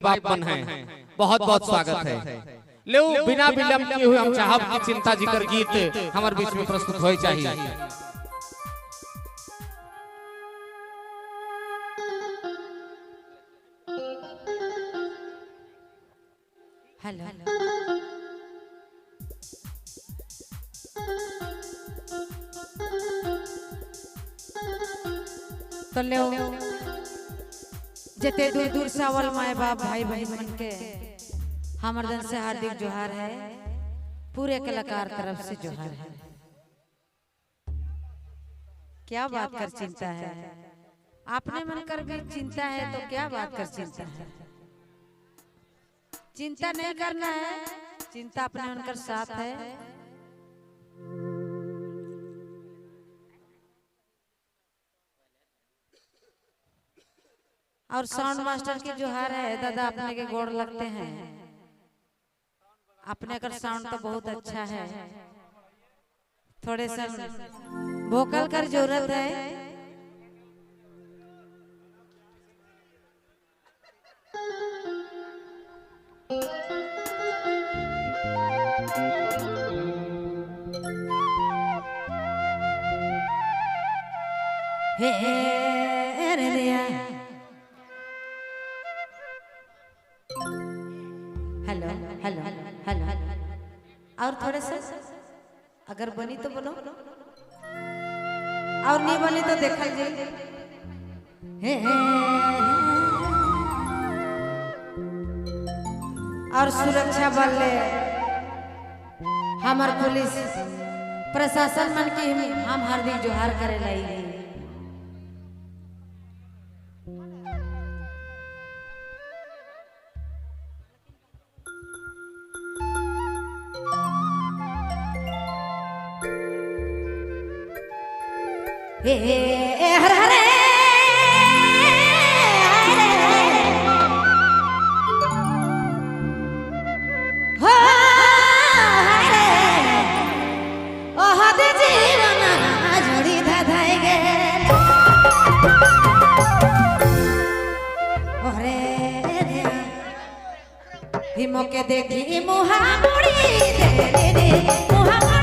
बापन है, बहुत बहुत स्वागत है। ले बिना विलंब किए हुए हम चाहब कि चिंता जिकर गीत हमारे बीच में प्रस्तुत होए चाहिए। हेलो तो ले जते दूर दूर से अवल माए बाप भाई बहन मन के हमर दिन से हार्दिक जोहार है। पूरे कलाकार तरफ से जोहार है। क्या बात कर चिंता है, आपने मन कर भी चिंता है तो क्या बात कर चिंता है। चिंता नहीं करना है, चिंता अपने मन कर साथ है। और साउंड मास्टर की जोहार है। दादा अपने के गोड़ लगते हैं, अपने का साउंड तो बहुत अच्छा है। थोड़े सा वोकल कर जरूरत है। हे रे दिया हेलो हेलो हेलो और थोड़े से अगर बनी तो बोलो, और नहीं बनी तो देखा जाए। और सुरक्षा बल हमार पुलिस प्रशासन मन की हम हार्दिक जोहार करे लाई। हर हरे हो हरे ओ हद जीवन जोड़ी धाधाई गे ओरे हिमो के देखी मुहा मुड़ी दे मुहा